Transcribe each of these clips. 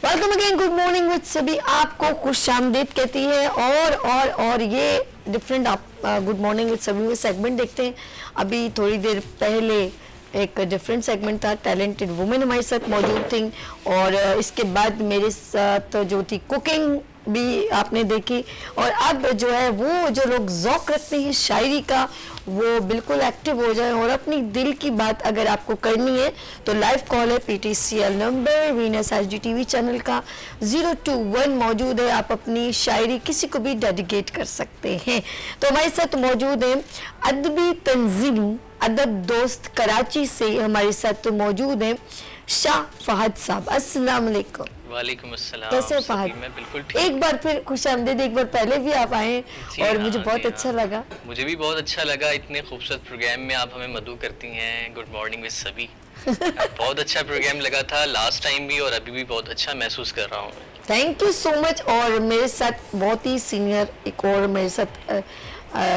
Welcome again, good morning with सभी आपको खुशामदीद कहती है। और ये डिफरेंट आप गुड मॉर्निंग विद सभी में सेगमेंट देखते हैं। अभी थोड़ी देर पहले एक डिफरेंट सेगमेंट था, टैलेंटेड वुमेन हमारे साथ मौजूद थी, और इसके बाद मेरे साथ जो थी कुकिंग भी आपने देखी। और अब जो है वो जो लोग ज़ौक़ रखते हैं शायरी का, वो बिल्कुल एक्टिव हो जाए और अपनी दिल की बात अगर आपको करनी है तो लाइव कॉल है PTCL number Venus HDTV channel का 021 मौजूद है। आप अपनी शायरी किसी को भी डेडिकेट कर सकते हैं। तो हमारे साथ मौजूद है अदबी तंजीम अदब दोस्त कराची से, हमारे साथ मौजूद है शाह फहद साहब। अस्सलाम वालेकुम। वालेकुम अस्सलाम। कैसे फहद? मैं बिल्कुल ठीक। एक बार फिर खुशामदीद, एक बार पहले भी आप आए और मुझे बहुत अच्छा लगा। मुझे भी बहुत अच्छा लगा, इतने खूबसूरत प्रोग्राम में आप हमें मदू करती हैं। गुड मॉर्निंग विद सभी। बहुत अच्छा प्रोग्राम लगा था लास्ट टाइम भी, और अभी भी बहुत अच्छा महसूस कर रहा हूँ। Thank you so much. और मेरे साथ बहुत ही सीनियर एक और मेरे साथ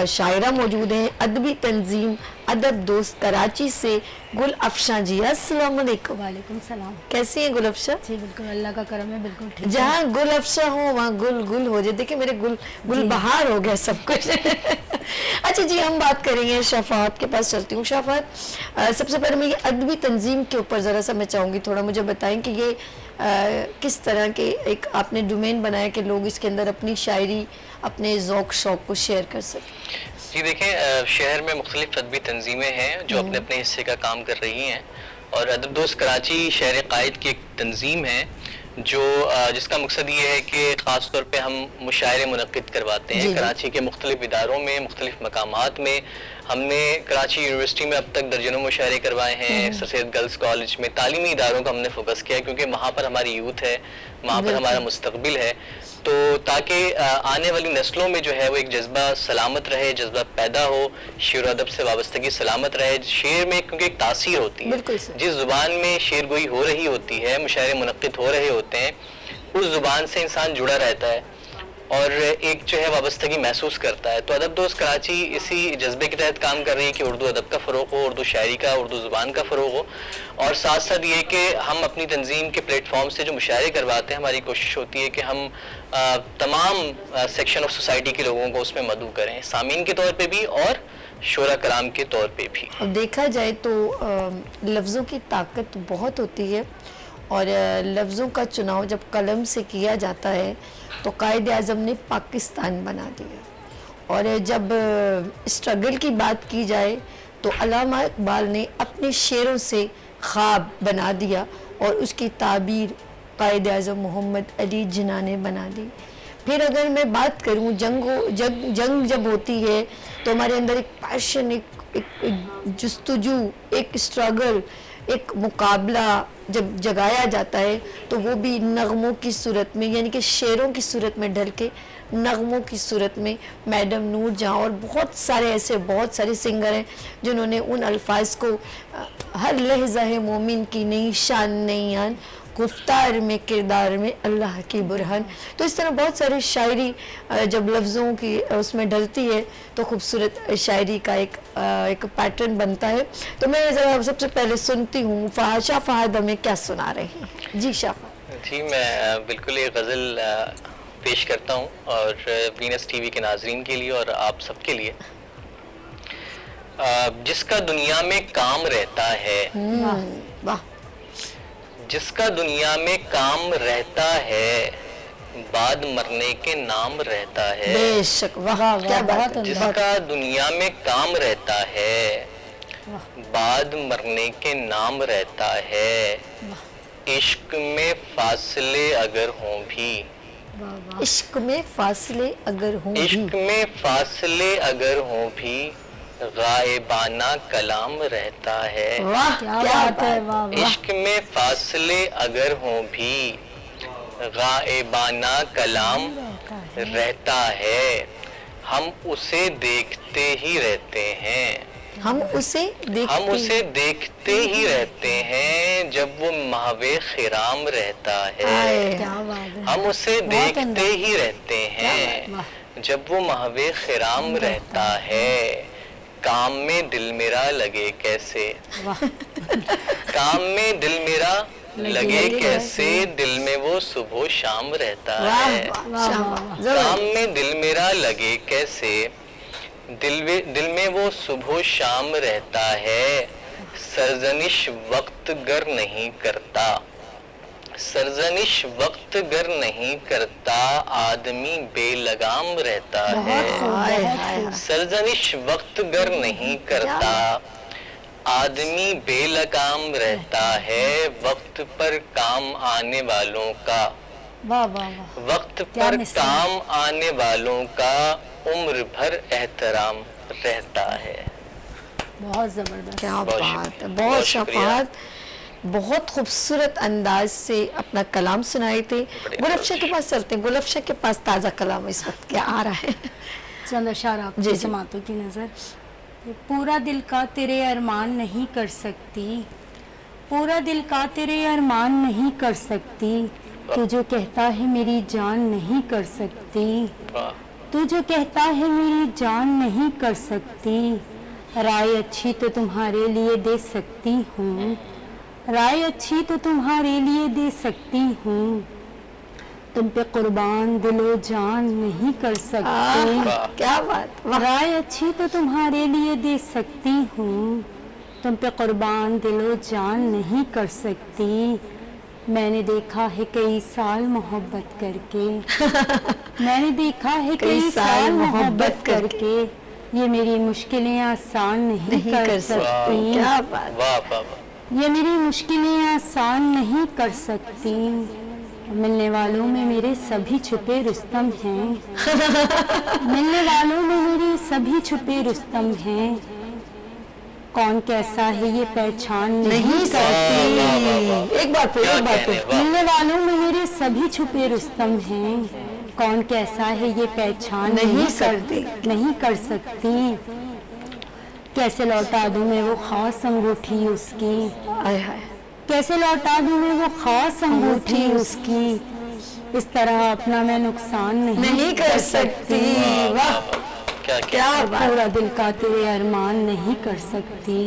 शायरा मौजूद हैं, अदबी तंजीम अदब दोस्त कराची से गुल अफशा जी। अस्सलाम वालेकुम। वालेकुम सलाम। कैसी हैं गुल अफशा? जी बिल्कुल, अल्लाह का करम है, बिल्कुल ठीक। जहाँ गुल अफशा हो वहाँ गुल गुल हो जाए। देखिए मेरे गुल बहार हो गया सब कुछ। अच्छा जी, हम बात करेंगे शफात के पास चलती हूँ। शफात, सबसे पहले मैं ये अदबी तंजीम के ऊपर ज़रा सा मैं चाहूँगी थोड़ा मुझे बताएं कि ये किस तरह के एक आपने डोमेन बनाया कि लोग इसके अंदर अपनी शायरी अपने ज़ौक़ शौक़ को शेयर कर सकें। जी देखें, शहर में मुख्तलिफ अदबी तंजीमें हैं जो अपने अपने हिस्से का काम कर रही हैं, और अदब दोस्त कराची शहर कायद की एक तंजीम है जो जिसका मकसद ये है कि ख़ास तौर पे हम मुशायरे मुनक़्क़िद करवाते हैं कराची के मुख्तलिफ इदारों में, मुख्तलिफ मकामात में। हमने कराची यूनिवर्सिटी में अब तक दर्जनों मुशायरे करवाए हैं, सर सैयद गर्ल्स कॉलेज में, तालीमी इदारों का हमने फोकस किया है क्योंकि वहाँ पर हमारी यूथ है, वहाँ पर हमारा मुस्तकबिल है। तो ताकि आने वाली नस्लों में जो है वो एक जज्बा सलामत रहे, जज्बा पैदा हो, शेर अदब से वाबस्तगी सलामत रहे। शेर में क्योंकि एक तासीर होती है, जिस ज़ुबान में शेर गोई हो रही होती है, मुशायरे मुनक़्क़िद हो रहे होते हैं, उस ज़ुबान से इंसान जुड़ा रहता है और एक जो है वाबस्तगी महसूस करता है। तो अदब दोस्त कराची इसी जज्बे के तहत काम कर रही है कि उर्दू अदब का फ़रोग़ हो, उर्दू शायरी का, उर्दू ज़ुबान का फ़रोग़ हो, और साथ साथ ये कि हम अपनी तंजीम के प्लेटफॉर्म से जो मुशायरे करवाते हैं, हमारी कोशिश होती है कि हम तमाम सेक्शन ऑफ सोसाइटी के लोगों को उसमें मदऊ करें, सामीन के तौर पे भी और शोरा कराम के तौर पे भी। अब देखा जाए तो लफ्ज़ों की ताकत बहुत होती है, और लफ्ज़ों का चुनाव जब कलम से किया जाता है तो कायद आज़म ने पाकिस्तान बना दिया। और जब स्ट्रगल की बात की जाए तो अल्लामा इकबाल ने अपने शेरों से ख्वाब बना दिया, और उसकी ताबीर कायद आज़म मोहम्मद अली जिन्ना ने बना दी। फिर अगर मैं बात करूं जंग जब होती है तो हमारे अंदर एक पैशन, एक जुस्तजू, एक स्ट्रगल, एक मुकाबला जब जगाया जाता है तो वो भी नगमों की सूरत में, यानी कि शेरों की सूरत में ढल के नगमों की सूरत में। मैडम नूर जहाँ और बहुत सारे ऐसे बहुत सारे सिंगर हैं जिन्होंने उन अल्फाज को हर लहज़ा है मोमिन की नई शान नई आन, गुफ्तार में किरदार में अल्लाह की बुरहान। तो इस तरह बहुत सारी शायरी जब लफ्ज़ों की उसमें डलती है तो खूबसूरत शायरी का एक पैटर्न बनता है। तो मैं ज़रा सबसे पहले सुनती हूँ शाह फहद हमें क्या सुना रहे हैं। जी शाह फहद जी, मैं बिल्कुल एक गज़ल पेश करता हूँ, और वीनस TV के नाजरीन के लिए और आप सबके लिए। जिसका दुनिया में काम रहता है, वाह, जिसका दुनिया में काम रहता है, बाद मरने के नाम रहता है। बेशक, वाह, क्या बात है। जिसका दुनिया में काम रहता है, बाद मरने के नाम रहता है। इश्क में फासले अगर हों भी, इश्क में फासले अगर हों भी, इश्क में फासले अगर हों भी, गायबाना कलाम रहता है। वाह, क्या बात है। वाह, इश्क में फासले अगर हों भी, गायबाना कलाम रहता है। हम उसे देखते ही रहते हैं, हम उसे देखते ही रहते हैं जब वो महवे खिराम रहता है। हम उसे देखते ही रहते हैं जब वो महवे खिराम रहता है। काम में दिल मेरा लगे कैसे, काम में दिल मेरा लगे कैसे दिल में वो सुबह शाम रहता वाह है। वाह शाबाश, काम जबरदस्त। में दिल मेरा लगे कैसे दिल में वो सुबह शाम रहता है। सरजनिश वक्त गर नहीं करता, सरजनिश वक्त गर नहीं करता, आदमी बेलगाम रहता है। हाय हाय सरजनिश वक्त गर नहीं करता, आदमी बेलगाम रहता है। वक्त पर काम आने वालों का, वाह वाह वाह, वक्त क्या पर मिसाल। काम आने वालों का उम्र भर एहतराम रहता है। बहुत जबरदस्त। क्या बहुत बात है, शुक्रिया, बहुत बहुत शुक्रिया। शफात, बहुत खूबसूरत अंदाज से अपना कलाम सुनाए थे। गुलफशा के पास चलते हैं, गुलफशा के पास ताज़ा कलाम इस वक्त क्या आ रहा है? चंद अशार आपकी जी, जी। समातों की नज़र। पूरा दिल का तेरे अरमान नहीं कर सकती, पूरा दिल का तेरे अरमान नहीं कर सकती, तू जो कहता है मेरी जान नहीं कर सकती, वाह, तू जो कहता है मेरी जान नहीं कर सकती। राय अच्छी तो तुम्हारे लिए दे सकती हूँ, राय अच्छी तो तुम्हारे लिए दे सकती हूँ, तुम पे कुर्बान दिलो जान नहीं कर सकती। वाह। क्या बात, वाह। राय अच्छी तो तुम्हारे लिए दे सकती हूँ, तुम पे कुर्बान दिलो जान नहीं कर सकती। मैंने देखा है कई साल मोहब्बत करके, मैंने देखा है कई साल मोहब्बत करके, ये मेरी मुश्किलें आसान नहीं कर सकती। क्या बात, वाह वाह वाह। ये मेरी मुश्किलें आसान नहीं कर सकती। मिलने वालों में मेरे सभी छुपे रुस्तम हैं, मिलने वालों में मेरे सभी छुपे रुस्तम हैं, कौन कैसा है ये पहचान नहीं सकती। वाह, वाह, वाह। एक बार फिर, क्या एक बार कहने, फिर। वाह। मिलने वालों में मेरे सभी छुपे रुस्तम हैं, कौन कैसा है ये पहचान नहीं नहीं कर सकती। कैसे लौटा दूं मैं वो खास अंगूठी उसकी, हाय हाय, कैसे लौटा दूं मैं वो खास अंगूठी उसकी, इस तरह अपना मैं नुकसान नहीं कर सकती। वाह, वाह, वाह। क्या क्या बात, पूरा दिल का तेरे अरमान नहीं कर सकती,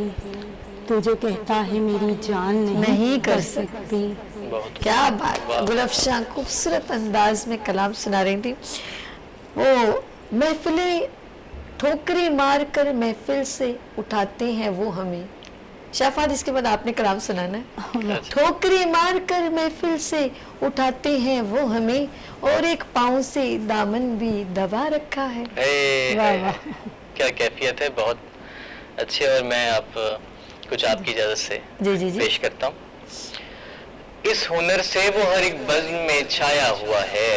तू जो कहता है मेरी जान नहीं कर सकती। बहुत क्या बात। वाह। गुलफशा खूबसूरत अंदाज में कलाम सुना रही थी। वो महफिलें ठोकरी मार कर महफिल से उठाते हैं वो हमें। शाफात, इसके बाद आपने कलाम सुनाना है। ठोकरी मार कर महफिल से उठाते हैं वो हमें, और एक पाँव से दामन भी दबा रखा है। हे, वाह, हे, वाह। क्या कैफियत है, बहुत अच्छे। और मैं आप कुछ आपकी इजाजत से जी जी जी, पेश करता हूँ। इस हुनर से वो हर एक बज़्म में छाया हुआ है,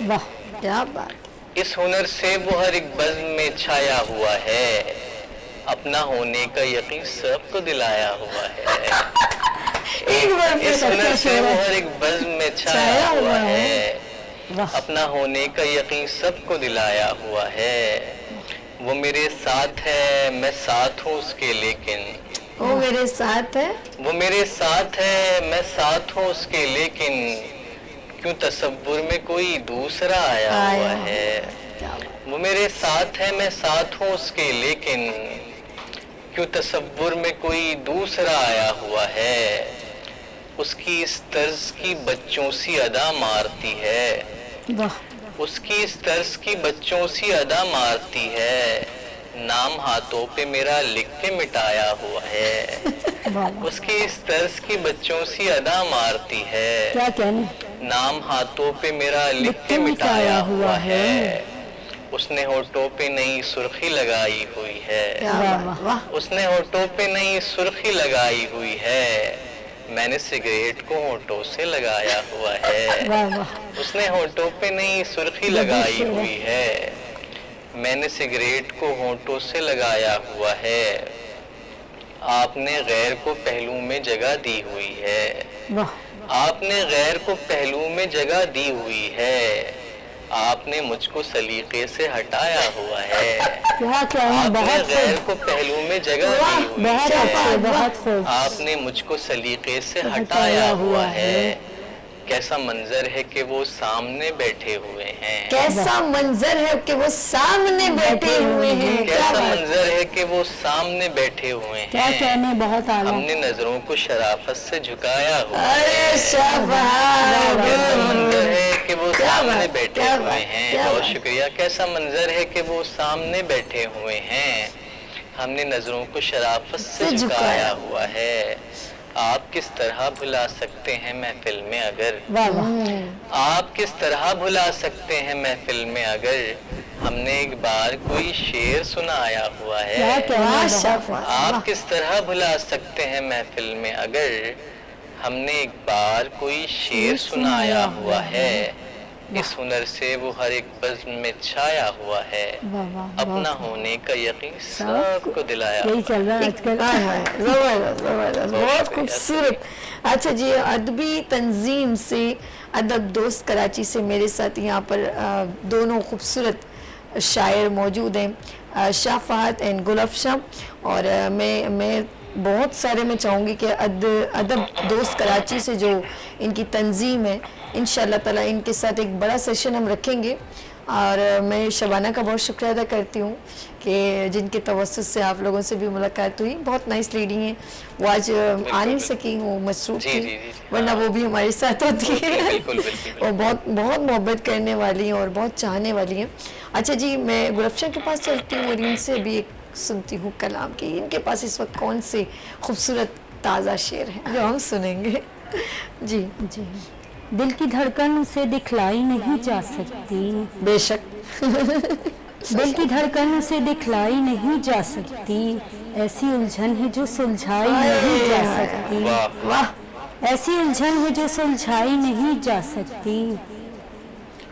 वाह, क्या बात, इस हुनर से वो हर एक बज़्म में छाया हुआ है, अपना होने का यकीन सबको दिलाया हुआ है। एक बार फिर इस हुनर से वो हर एक बज़्म में छाया हुआ है, वाह। अपना होने का यकीन सबको दिलाया हुआ है। वो मेरे साथ है मैं साथ हूँ उसके, लेकिन वो मेरे साथ है, वो मेरे साथ है मैं साथ हूँ उसके, लेकिन क्यों तसव्वुर में कोई दूसरा आया हुआ है। क्या बात, वो मेरे साथ है मैं साथ हूँ उसके, लेकिन क्यों तसव्वुर में कोई दूसरा आया हुआ है। उसकी इस तर्ज की बच्चों सी अदा मारती है, वाह, उसकी इस तर्ज की बच्चों सी अदा मारती है, नाम हाथों पे मेरा लिख के मिटाया हुआ है। वाह, उसकी इस तर्ज की बच्चों सी अदा मारती है, क्या कहने। नाम हाथों पे मेरा लिख के मिटाया हुआ है। उसने होठों पे नई सुर्खी लगाई हुई है, क्या वाह, बात, वाह। वाह, उसने होठों पे नई सुर्खी लगाई हुई है, मैंने सिगरेट को होठों से लगाया हुआ है। वाह, वाह, उसने होठों पे नई सुर्खी लगाई हुई है, मैंने सिगरेट को होठों से लगाया हुआ है। आपने गैर को पहलू में जगह दी हुई है, वाह, आपने गैर को पहलू में जगह दी हुई है, आपने मुझको सलीके से हटाया हुआ है। क्या कहने। आपने बहुत गैर खूब, को पहलू में जगह दी हुई बहुत अच्छे, है, बहुत खूब। आपने मुझको सलीके से हटाया हुआ है। कैसा मंजर है कि वो सामने बैठे हुए हैं। कैसा मंजर है कि वो सामने बैठे हुए हैं। क्या कैसा बात। मंजर है कि वो सामने बैठे हुए हैं। क्या कहने, बहुत आला। हमने नजरों को शराफत से झुकाया हुआ अरे है। शाबाश। कैसा मंजर है कि वो क्या सामने बात, बैठे क्या हुए बात, हैं। क्या बहुत बात। शुक्रिया। कैसा मंजर है कि वो सामने बैठे हुए हैं, हमने नजरों को शराफत से से झुकाया झुकाया हुआ है। आप किस तरह भुला सकते हैं महफिल में अगर, वाह वाह। आप किस तरह भुला सकते हैं महफिल में अगर, हमने एक बार कोई शेर सुनाया हुआ क्या है। कहने, बहुत शाबाश। आप किस तरह भुला सकते हैं महफिल में अगर, हमने एक बार कोई शेर सुनाया हुआ है। इस हुनर से वो हर एक बज़्म में छाया हुआ है। वाह वाह। अपना होने का यकीन सबको दिलाया यही हुआ चल रहा है आजकल। हाँ, हाँ, जबरदस्त जबरदस्त, बहुत शुक्रिया। खूबसूरत। अच्छा जी, अदबी तंजीम से अदब दोस्त कराची से मेरे साथ यहाँ पर दोनों खूबसूरत शायर मौजूद हैं, शाह फहद एंड गुल अफशा। और मैं बहुत सारे मैं चाहूँगी कि अदब दोस्त कराची से जो इनकी तंजीम है, इंशाल्लाह ताला इनके साथ एक बड़ा सेशन हम रखेंगे। और मैं शबाना का बहुत शुक्रिया अदा करती हूँ कि जिनके तवस्सुत से आप लोगों से भी मुलाकात हुई। बहुत नाइस लेडी हैं वो, आज आ नहीं सकी हूँ, मसरूफ जी, थी, जी, जी, वरना वो भी हमारे साथ होती है। बिल्कुल, बिल्कुल। और बहुत बहुत मोहब्बत करने वाली हैं और बहुत चाहने वाली हैं। अच्छा जी, मैं गुलफशन के पास चलती हूँ और इनसे भी एक सुनती हूँ कलाम की। इनके पास इस वक्त कौन से खूबसूरत ताज़ा शेर हैं जो हम सुनेंगे। जी जी। दिल की धड़कन उसे दिखलाई नहीं जा सकती, बेशक। दिल की धड़कन उसे दिखलाई नहीं जा सकती, ऐसी उलझन है जो सुलझाई नहीं जा सकती, वाह वाह। ऐसी उलझन है जो सुलझाई नहीं जा सकती।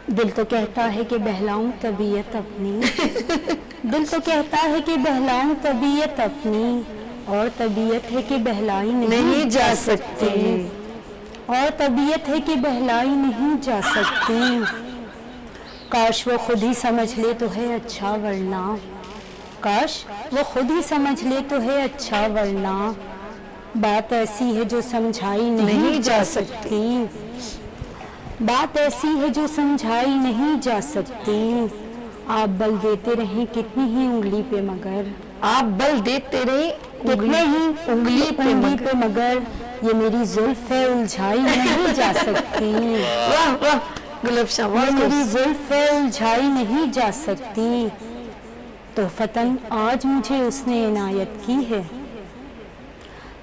दिल तो कहता है कि बहलाऊं तबीयत अपनी, दिल तो कहता है कि बहलाऊं तबीयत अपनी, और तबीयत है कि बहलाई नहीं जा सकती, और तबीयत है कि बहलाई नहीं जा सकती। काश वो खुद ही समझ ले तो है अच्छा, वरना काश वो खुद ही समझ ले तो है अच्छा, वरना बात ऐसी है जो समझाई नहीं जा सकती, बात ऐसी है जो समझाई नहीं जा सकती। आप बल देते रहें कितनी ही उंगली पे मगर, आप बल देते रहे कितने ही उंगली पे पे मगर, ये मेरी जुल्फ है उलझाई नहीं जा सकती, वाह वाह गुलफशा, ये बहुत मेरी खूब। जुल्फ है उलझाई नहीं जा सकती। तो फतन आज मुझे उसने इनायत की है,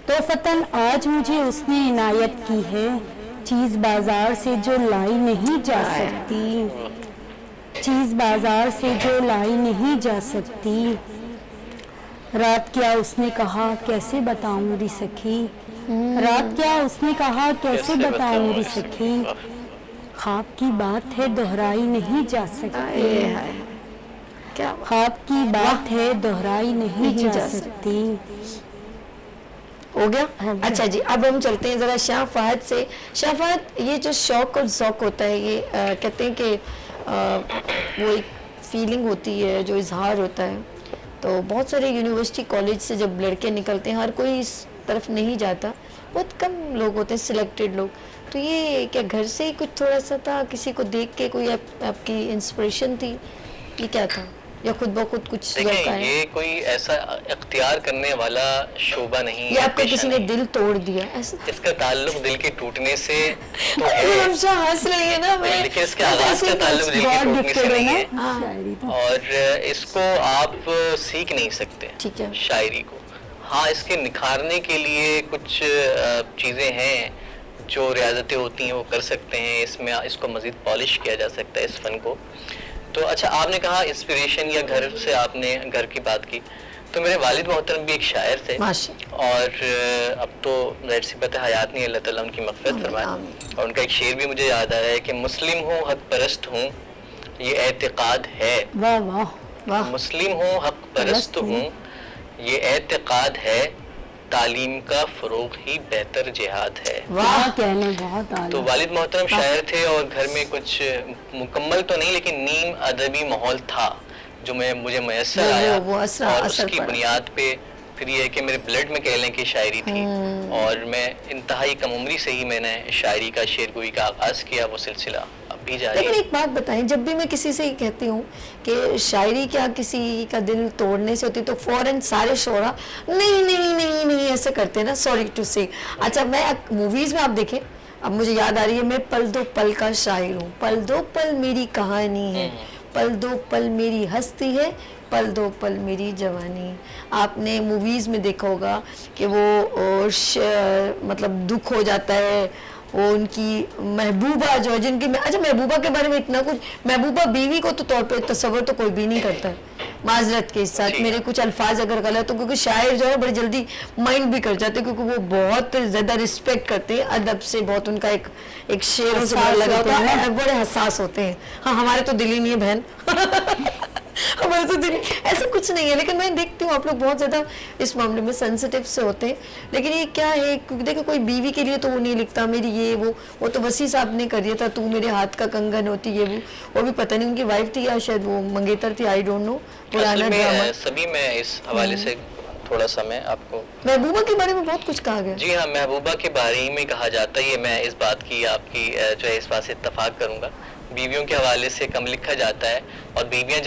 तो फतन आज मुझे उसने इनायत की है, चीज बाजार से जो लाई नहीं जा सकती, चीज बाजार से जो लाई नहीं जा सकती। रात क्या उसने कहा कैसे बताऊं री सखी, रात क्या उसने कहा कैसे बताऊं री सखी, ख्वाब की बात है दोहराई नहीं जा सकती, आए हाय, क्या बात। ख्वाब की बात है दोहराई नहीं जा सकती। हो गया। अच्छा जी, अब हम चलते हैं ज़रा शाह फहद से। शाह फहद, ये जो शौक और ज़ौक होता है, ये कहते हैं कि वो एक फीलिंग होती है जो इजहार होता है। तो बहुत सारे यूनिवर्सिटी कॉलेज से जब लड़के निकलते हैं, हर कोई इस तरफ नहीं जाता, बहुत कम लोग होते हैं, सिलेक्टेड लोग। तो ये क्या घर से ही कुछ थोड़ा सा था, किसी को देख के कोई आपकी इंस्पिरेशन थी, ये क्या था, या खुद ब खुद कुछ ज़ौक देखिए, आया? ये कोई ऐसा इख्तियार करने वाला शोबा नहीं या है, आपको पेशा किसी ने नहीं। दिल तोड़ दिया ऐसा? इसका ताल्लुक दिल के टूटने से तो है, गुलफशा हंस रही है ना, मैं लेकिन इसके आगाज का ताल्लुक दिल के गॉड टूटने से गिफ्टेड नहीं है है। ना शायरी तो। और इसको आप सीख नहीं सकते, ठीक है। शायरी को। हाँ, इसके निखारने के लिए कुछ चीज़ें हैं जो रियाजतें होती हैं, वो कर सकते हैं। इसमें इसको मज़ीद पॉलिश किया जा सकता है इस फ़न को। तो अच्छा, आपने कहा इंस्पिरेशन या घर से, आपने घर की बात की, तो मेरे वालिद मोहतरम भी एक शायर थे, माशाअल्लाह। और अब तो ज़ाहिर सी बात है हयात नहीं है, अल्लाह ताला उनकी मग़फ़िरत फरमाए। आमीन। और उनका एक शेर भी मुझे याद आ रहा है कि मुस्लिम हूँ हक परस्त हूँ ये एतिक़ाद है, वाह वाह वाह। मुस्लिम हूँ हक परस्त हूँ ये एतिक़ाद है, तालीम का फ़रोग़ ही बेहतर जिहाद है। वाह, कहने बहुत तो आला। वालिद मोहतरम शायर थे और घर में कुछ मुकम्मल तो नहीं लेकिन नीम अदबी माहौल था जो मुझे मैसर वो आया, असर और असर उसकी पड़ा। बुनियाद पे फिर ये है कि मेरे ब्लड में कह लें कि शायरी थी, और मैं इंतहाई कम उम्री से ही मैंने शायरी का, शेरगोई का आगाज़ किया। वो सिलसिला अब भी जारी लेकिन है। एक बात बताएं, जब भी मैं किसी से ये कहती हूँ कि शायरी क्या किसी का दिल तोड़ने से होती, तो फौरन सारे शोरा नहीं नहीं नहीं नहीं ऐसे करते हैं ना, सॉरी टू से। अच्छा, मैं मूवीज में आप देखें, अब मुझे याद आ रही है, मैं पल दो पल का शायर हूँ, पल दो पल मेरी कहानी है, पल दो पल मेरी हस्ती है, पल दो पल मेरी जवानी। आपने मूवीज़ में देखा होगा कि वो मतलब दुख हो जाता है, वो उनकी महबूबा जो है, जिनकी अच्छा महबूबा के बारे में इतना कुछ, महबूबा बीवी को तो तौर पे तस्वर तो कोई भी नहीं करता है, माजरत के साथ मेरे कुछ अल्फाज अगर गलत हो, क्योंकि शायर जो है बड़ी जल्दी माइंड भी कर जाते हैं, क्योंकि वो बहुत ज़्यादा रिस्पेक्ट करते हैं अदब से, बहुत उनका एक शेरों से बड़ा लगा होता है, बड़े हसास होते हैं। हाँ, हमारे तो दिल ही नहीं है बहन हमारे तो दिल, ऐसा कुछ नहीं है, लेकिन मैं देखती हूँ आप लोग बहुत ज़्यादा इस मामले में सेंसिटिव से होते हैं। लेकिन ये क्या है, क्योंकि देखो कोई बीवी के लिए तो वो नहीं लिखता मेरी ये वो तो वसी साहब ने कर दिया था, तू मेरे हाथ का कंगन होती है, वो भी पता नहीं उनकी वाइफ थी या शायद वो मंगेतर थी, आई डोंट नो, पुराना ड्रामा। सभी में इस हवाले से थोड़ा सा मैं आपको, महबूबा के बारे में बहुत कुछ कहा गया। जी हाँ, महबूबा के बारे में कहा जाता है, ये मैं इस बात की आपकी जो है इस बात से इत्तफाक करूंगा। बीवियों के हवाले से कम लिखा जाता है, और बीवियां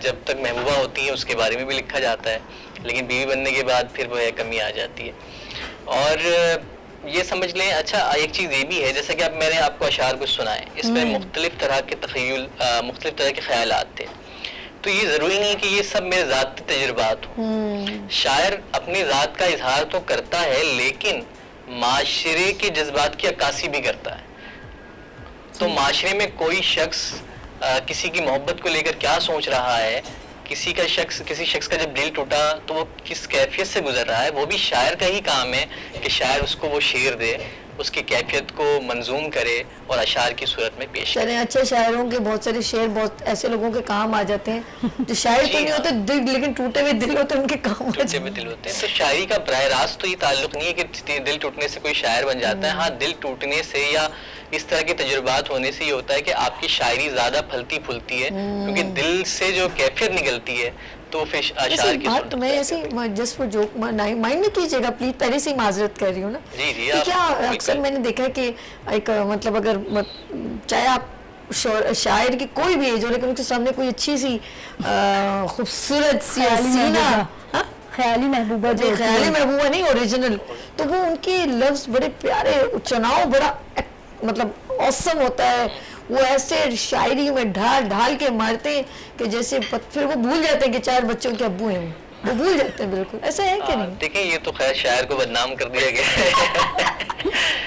जब तक महबूबा होती हैं उसके बारे में भी लिखा जाता है, लेकिन बीवी बनने के बाद फिर वो है कमी आ जाती है। और ये समझ लें, अच्छा एक चीज़ ये भी है, जैसा कि अब मैंने आपको अशार कुछ सुनाए, इसमें मुख्तलिफ तरह के तख़य्युल, मुख्तलिफ तरह के ख्यालात थे, तो ये ज़रूरी नहीं कि ये सब मेरे ज़ाती तजुर्बात हों। शायर अपनी ज़ात का इजहार तो करता है, लेकिन माशरे के जज्बात की अक्कासी भी करता है। तो माशरे में कोई शख्स किसी की मोहब्बत को लेकर क्या सोच रहा है, किसी शख्स का जब दिल टूटा तो वो किस कैफियत से गुजर रहा है, वो भी शायर का ही काम है कि शायर उसको वो शेर दे, उसकी कैफियत को मंजूम करे और अशार की सूरत में पेश करे। अच्छे शायरों के बहुत सारे शेर बहुत ऐसे लोगों के काम आ जाते हैं जो शायर तो नहीं होते दिल, लेकिन टूटे हुए दिल होते हैं, उनके काम आ जाते हैं। दिल होते हैं। तो शायरी का बराह रास्त तो ये ताल्लुक नहीं है कि दिल टूटने से कोई शायर बन जाता है। हाँ, दिल टूटने से या इस तरह के तजुर्बात होने से ये होता है कि आपकी शायरी ज्यादा फलती फूलती है, क्योंकि दिल से जो कैफियत निकलती है तो फिर अशार की बात मैं ऐसे जस्ट फॉर जोक माइंड नहीं कीजिएगा प्लीज, पहले से ही माजरत कर रही हूँ ना। जी जी, क्या अक्सर मैंने देखा है कि एक मतलब अगर चाहे आप शायर की कोई भी एज हो, लेकिन उसके सामने कोई अच्छी सी खूबसूरत सी हसीना, ख्याली महबूबा, जो ख्याली महबूबा नहीं ओरिजिनल, तो वो उनके लफ्ज बड़े प्यारे, चुनाव बड़ा मतलब औसम होता है, वो ऐसे शायरी में ढाल के मारते हैं कि जैसे फिर वो भूल जाते हैं कि 4 बच्चों के अब्बू हैं, वो भूल जाते हैं बिल्कुल। ऐसा है कि नहीं? देखिए, ये तो खैर शायर को बदनाम कर दिया गया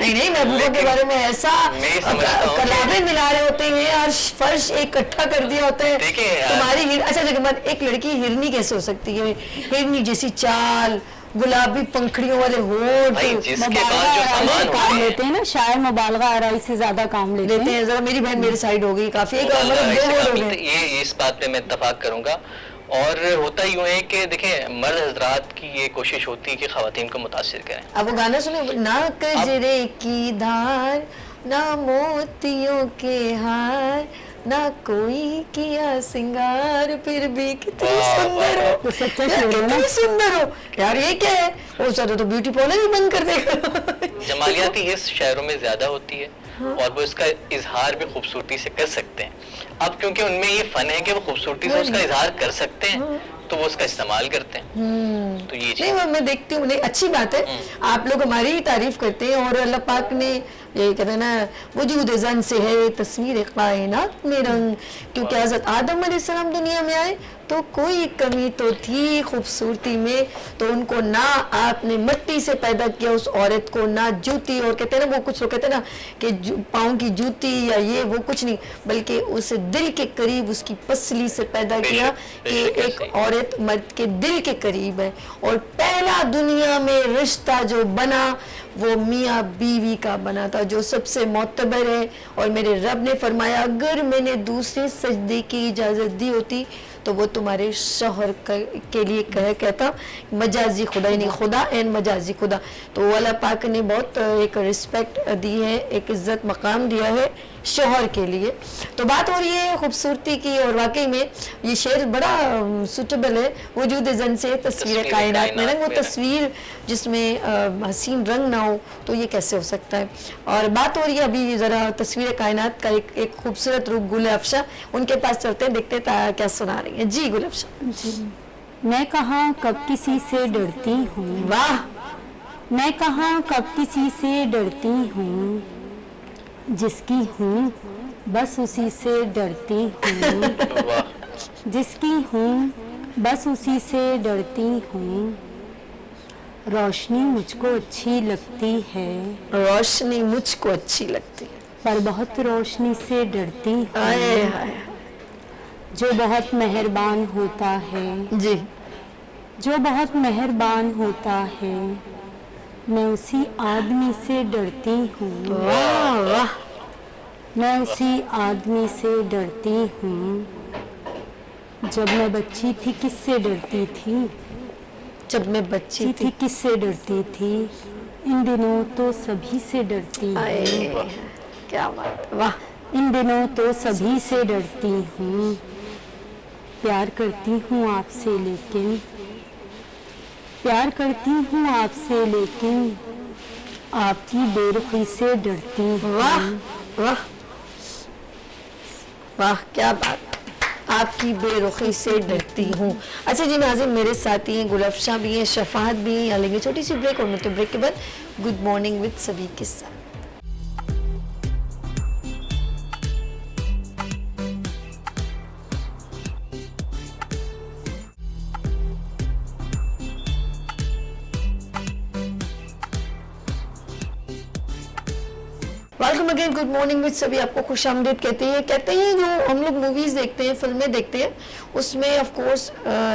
नहीं महबूबा के बारे में ऐसा कलामे मिला रहे होते हैं और फर्श इकट्ठा कर दिया होता है तुम्हारी। अच्छा देखो, एक लड़की हिरनी कैसे हो सकती है, हिरनी जैसी चाल, गुलाबी पंखड़ियों वाले होठ, जिसके बाद जो सामान काम लेते हैं ना शायर, मुबालगा आराई से ज्यादा काम लेते हैं। जरा मेरी बहन मेरी साइड हो गई काफी, ये इस बात पे मैं इत्तफाक करूंगा। और होता यूं है कि देखें, मर्द हजरात की ये कोशिश होती है कि खवातीन को मुतासिर करें। अब वो गाना सुने, ना कजरे की धार, ना मोतियों के हार, ना कोई किया सिंगार, फिर भी कितनी सुंदर हो, कितनी सुंदर हो यार, ये क्या है? वो सारा तो ब्यूटी पार्लर ही बंद कर देगा। जमालियाती हिस्स शायरों में ज्यादा होती है, और वो इसका इजहार भी खूबसूरती से कर सकते हैं। अब क्योंकि उनमें ये फन है कि वो खूबसूरती से उसका इजहार कर सकते हैं, तो वो उसका इस्तेमाल करते हैं। तो ये नहीं, मैं देखती हूँ, अच्छी बात है, आप लोग हमारी ही तारीफ करते हैं, और अल्लाह पाक ने ये कहते हैं ना, वजूद जन से है तस्वीर कायनात में रंग, क्योंकि हज़रत आदम अलैहिस्सलाम दुनिया में आए तो कोई कमी तो थी खूबसूरती में, तो उनको ना आपने मिट्टी से पैदा किया उस औरत को, ना जूती, और कहते हैं ना वो कुछ लोग कहते हैं ना कि पाँव की जूती या ये वो कुछ नहीं, बल्कि उसे दिल के करीब उसकी पसली से पैदा किया कि एक औरत मर्द के दिल के करीब है। और पहला दुनिया में रिश्ता जो बना वो मियाँ बीवी का बना था, जो सबसे मोतबर है। और मेरे रब ने फरमाया, अगर मैंने दूसरे सजदे की इजाज़त दी होती तो वो तुम्हारे शौहर के लिए कहता मजाजी खुदा, यानी खुदा एंड मजाजी खुदा। तो अल्लाह पाक ने बहुत एक रिस्पेक्ट दी है, एक इज़्ज़त मकाम दिया है शौहर के लिए। तो बात हो रही है खूबसूरती की, और वाकई में ये शेर बड़ा सूटेबल है। वजूद जन से तस्वीर कायनात में रंग, वो तस्वीर जिसमें हसीन रंग ना हो तो ये कैसे हो सकता है। और बात हो रही है अभी ज़रा तस्वीर कायनात का एक खूबसूरत रूप गुल अफशा, उनके पास चलते हैं, देखते हैं क्या सुना रही है। जी गुल अफशा। जी, मैं कहाँ कब किसी से डरती हूँ, वाह, मैं कहाँ कब किसी से डरती हूँ, जिसकी हूँ बस उसी से डरती हूँ, वाह, जिसकी हूँ बस उसी से डरती हूँ। रोशनी मुझको अच्छी लगती है, रोशनी मुझको अच्छी लगती है, पर बहुत रोशनी से डरती आए हूँ। हाय, जो बहुत मेहरबान होता है, जी जो बहुत मेहरबान होता है, मैं उसी आदमी से डरती हूँ, वाह वाह, मैं उसी आदमी से डरती हूँ। जब मैं बच्ची थी किससे डरती थी, जब मैं बच्ची थी, किससे डरती थी, इन दिनों तो सभी से डरती आए हूँ, क्या बात, वाह, इन दिनों तो सभी से डरती हूँ। प्यार करती हूँ आपसे लेकिन, प्यार करती हूँ आपसे लेकिन, आपकी बेरुखी से डरती हूँ। वाह वाह वाह, क्या बात, आपकी बेरुखी से डरती हूँ। अच्छा जी नाज़रीन, मेरे साथ ही हैं गुल अफशा भी हैं, शफात भी हैं। यहाँ लेंगे छोटी सी ब्रेक, और मैं तो ब्रेक के बाद गुड मॉर्निंग विद सभी के साथ। Welcome again, good morning with सभी, आपको खुश आमदीद कहते हैं। जो हम लोग मूवीज़ देखते हैं, फिल्में देखते हैं, उसमें ऑफ कोर्स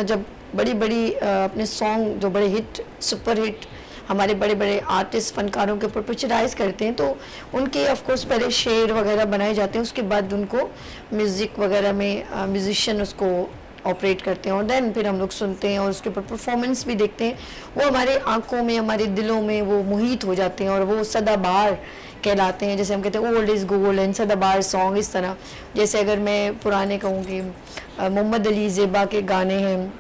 जब बड़ी बड़ी अपने सॉन्ग जो बड़े हिट, सुपर हिट हमारे बड़े बड़े आर्टिस्ट फनकारों के ऊपर पिक्चराइज करते हैं, तो उनके ऑफ कोर्स पहले शेर वगैरह बनाए जाते हैं, उसके बाद उनको म्यूज़िक वगैरह में म्यूजिशियन उसको ऑपरेट करते हैं, और देन फिर हम लोग सुनते हैं और उसके ऊपर परफॉर्मेंस भी देखते हैं। वो हमारे आंखों में, हमारे दिलों में वो मुहित हो जाते हैं, और वो सदाबहार कहलाते हैं। जैसे हम कहते हैं ओल्ड इज़ गोल्ड एंड सदाबहार सॉन्ग, इस तरह। जैसे अगर मैं पुराने कहूँगी, मोहम्मद अली ज़ेबा के गाने हैं,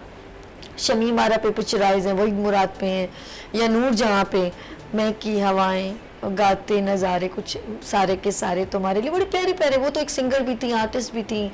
शमीम आरा पे पिक्चराइज हैं, वहीद मुराद पे हैं, या नूर जहाँ पे मैं की हवाएं गाते नज़ारे कुछ सारे के सारे तुम्हारे लिए, बड़े प्यारे प्यारे। वो तो एक सिंगर भी थी, आर्टिस्ट भी थी,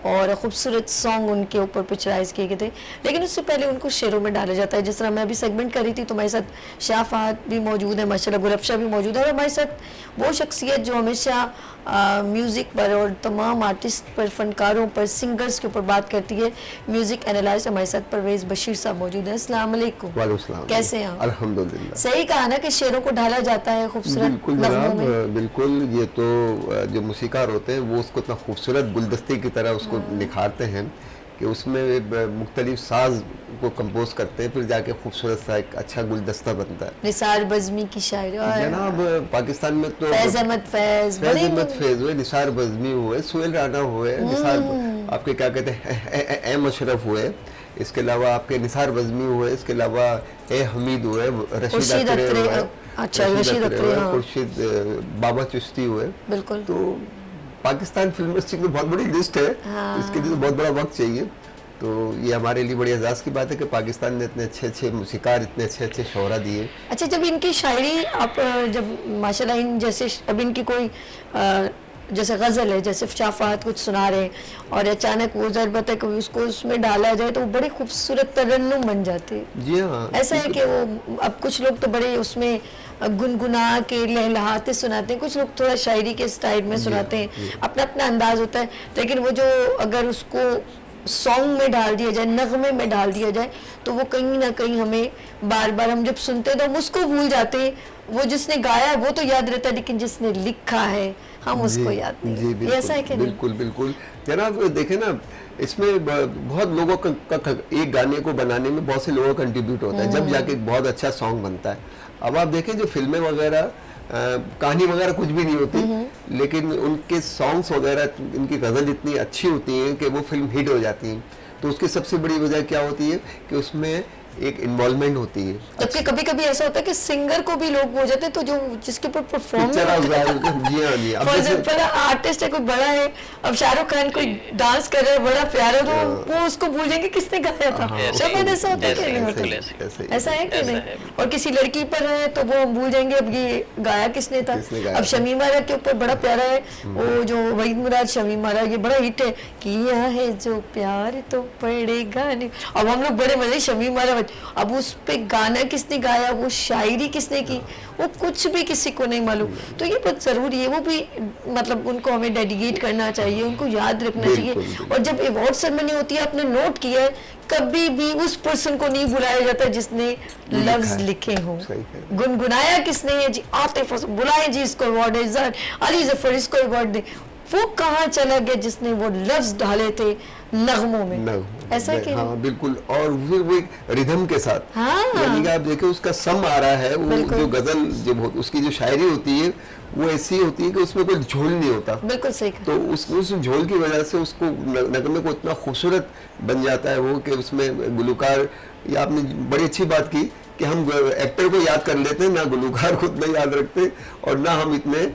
और खूबसूरत सॉन्ग उनके ऊपर पिक्चराइज किए गए थे। लेकिन उससे पहले उनको शेरों में डाला जाता है। जिस तरह मैं अभी सेगमेंट कर रही थी, तो हमारे साथ शाफात भी मौजूद है, माशाल्लाह गुल अफशा भी मौजूद है, और हमारे साथ वो शख्सियत जो हमेशा म्यूज़िक पर और तमाम आर्टिस्ट पर, फनकारों पर, सिंगर्स के ऊपर बात करती है, म्यूज़िक एनालाइस्ट। हमारे साथ परवेज़ बशीर साहब मौजूद हैं। अस्सलाम वालेकुम। वालेकुम सलाम। कैसे हैं आप? अल्हम्दुलिल्लाह। सही कहा ना कि शेरों को ढाला जाता है खूबसूरत बिल्कुल लफ्ज़ों जनाब, में। बिल्कुल। ये तो जो मूसीकार होते हैं वो उसको इतना खूबसूरत गुलदस्ते की तरह उसको निखारते हैं कि उसमें मुख्तलिफ साज को कंपोज करते हैं, फिर जाके खूबसूरत सा एक अच्छा गुलदस्ता बनता है। निसार बज़मी की शायरी, जनाब पाकिस्तान में तो फैज़ अहमद फैज़, फैज़ अहमद फैज़ हुए, निसार बज़मी हुए, सुहेल राना हुए, निसार आपके क्या कहते हैं एम अशरफ हुए, इसके अलावा आपके निसार बज़मी हुए, इसके अलावा ए हमीद हुए, रशीद अत्रे हुए, अच्छा रशीद अत्रे, हाँ, खुर्शीद बाबा चिश्ती हुए। बिल्कुल। तो पाकिस्तान फिल्म इंडस्ट्री की बहुत बड़ी लिस्ट है, हाँ। इसके लिए तो बहुत बड़ा वक्त चाहिए। तो ये हमारे लिए बड़ी एजाज़ की बात है कि पाकिस्तान ने इतने अच्छे अच्छे मूसीकार, इतने अच्छे अच्छे शोहरा दिए। अच्छा, जब इनकी शायरी आप जब माशाल्लाह इन जैसे अब इनकी कोई जैसे गज़ल है, जैसे शाफात कुछ सुना रहे हैं, और अचानक वो ज़रूरत है कि उसको उसमें डाला जाए तो वो बड़ी खूबसूरत तरन्नुम बन जाती है। जी हाँ, ऐसा है कि वो अब कुछ लोग तो बड़े उसमें गुनगुना के लहलहाते सुनाते हैं, कुछ लोग थोड़ा शायरी के स्टाइल में सुनाते हैं, अपना अपना अंदाज होता है। लेकिन वो जो अगर उसको सॉन्ग में डाल दिया जाए, नगमे में डाल दिया जाए, तो वो कहीं ना कहीं हमें बार बार हम जब सुनते हैं तो हम उसको भूल जाते हैं। वो जिसने गाया है वो तो याद रहता है, लेकिन जिसने लिखा है हम उसको याद नहीं। जी, ये ऐसा है कि नहीं? बिल्कुल बिल्कुल जनाब, देखें ना, इसमें बहुत लोगों का एक गाने को बनाने में बहुत से लोगों का कंट्रीब्यूट होता है, जब जाके एक बहुत अच्छा सॉन्ग बनता है। अब आप देखें जो फिल्में वगैरह, कहानी वगैरह कुछ भी नहीं होती, लेकिन उनके सॉन्ग्स वगैरह, इनकी गज़ल इतनी अच्छी होती हैं कि वो फिल्म हिट हो जाती है। तो उसकी सबसे बड़ी वजह क्या होती है कि उसमें एक इन्वॉल्वमेंट होती है। जबकि कभी कभी ऐसा होता है कि सिंगर को भी लोग हो जाते हैं, तो जो जिसके ऊपर परफॉर्म पिक्चर हाउस वाले, जी हाँ जी, अब फॉर जैसे एग्जाम्पल आर्टिस्ट है कोई बड़ा है, अब शाहरुख खान कोई डांस कर रहा है बड़ा प्यारा, तो वो उसको भूल जाएंगे किसने गाया था। हाँ, शायद ऐसा होता है कि ऐसे नहीं ही, होता? ऐसे ऐसा है कि ऐसा नहीं? है। और किसी लड़की पर है तो वो हम भूल जाएंगे अब ये गाया किसने था। किसने गाया अब था। शमी मारा के ऊपर बड़ा प्यारा है वो जो वहीद मुराद शमी मारा, ये बड़ा हिट है, किया है जो प्यार तो पड़ेगा नहीं। अब हम लोग बड़े मजे शमी मारा, अब उस पे गाना किसने गाया, वो शायरी किसने की, वो कुछ भी किसी को नहीं मालूम। तो ये बहुत जरूरी है, वो भी मतलब उनको हमें डेडिकेट करना चाहिए, उनको याद रखना बिल्कुल, चाहिए। बिल्कुल। और जब अवार्ड सेरेमनी होती है, आपने नोट किया है कभी भी उस पर्सन को नहीं बुलाया जाता जिसने लफ्ज है। लिखे हों। सही है। गुनगुनाया किसने है जी, आतिफ असलम बुलाए जी इसको अवार्ड है, अली जफर इसको अवार्ड दे, वो कहाँ चला गया जिसने वो लफ्ज डाले थे नगमों में। ऐसा कि हाँ बिल्कुल, और फिर वो एक रिदम के साथ, हाँ। यानी कि आप देखें उसका सम आ रहा है, वो बिल्कुल। जो गजल जब उसकी जो शायरी होती है वो ऐसी होती है कि उसमें कोई झोल नहीं होता, बिल्कुल सही कहा। तो उस झोल की वजह से उसको नगमे को इतना खूबसूरत बन जाता है वो, कि उसमें गुलकार, ये आपने बड़ी अच्छी बात की कि हम एक्टर को याद कर लेते हैं, ना गुलकार को उतना याद रखते और ना हम इतने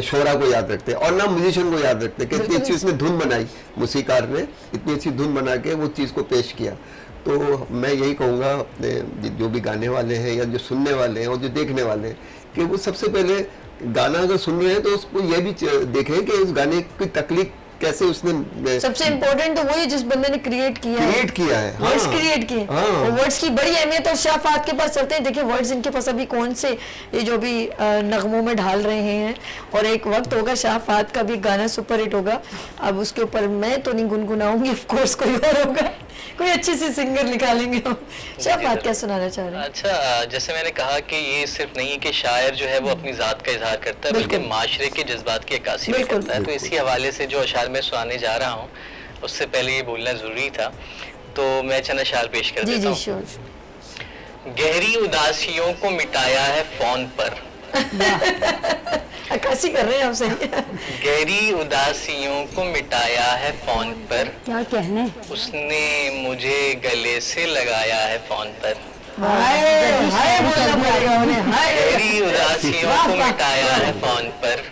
शोरा को याद रखते और ना म्यूजिशियन को याद रखते, कि इतनी अच्छी उसने धुन बनाई, मूसीकार ने इतनी अच्छी धुन बना के वो चीज़ को पेश किया। तो मैं यही कहूँगा अपने जो भी गाने वाले हैं या जो सुनने वाले हैं और जो देखने वाले हैं, कि वो सबसे पहले गाना अगर सुन रहे हैं तो उसको ये भी देखें कि उस गाने की तकलीफ कैसे उसने सबसे इम्पोर्टेंट तो वही जिस बंदे ने क्रिएट किया है, वर्ड्स हाँ। क्रिएट किए, हाँ। और वर्ड्स की बड़ी अहमियत और शाफात के पास चलते हैं। देखिए वर्ड्स इनके पास अभी कौन से ये जो भी नगमों में ढाल रहे हैं, और एक वक्त होगा शाफात का भी गाना सुपर हिट होगा। अब उसके ऊपर मैं तो नहीं गुनगुनाऊंगी, ऑफ कोर्स कोई और होगा, कोई अच्छी सी सिंगर निकालेंगे हम। शाफात क्या सुनाना चाह रहे हैं? अच्छा, जैसे मैंने कहा कि ये सिर्फ नहीं है कि शायर जो है वो अपनी जात का इजहार करता है, बल्कि माशरे के जज्बात की अक्कासी भी बिल्कुल। करता है। तो इसी हवाले से जो अशार मैं सुनाने जा रहा हूँ, उससे पहले ये बोलना जरूरी था, तो मैं चंद अशार पेश कर जी देता जी हूँ। श्योर। गहरी उदासियों को मिटाया है फोन पर, अक्कासी कर रहे हैं आप, सही। गहरी उदासियों को मिटाया है फोन पर, क्या कहने। उसने मुझे गले से लगाया है फोन पर। हाय हाय बोलना पड़ेगा उन्हें, हाय। गहरी उदासियों को मिटाया है फोन पर,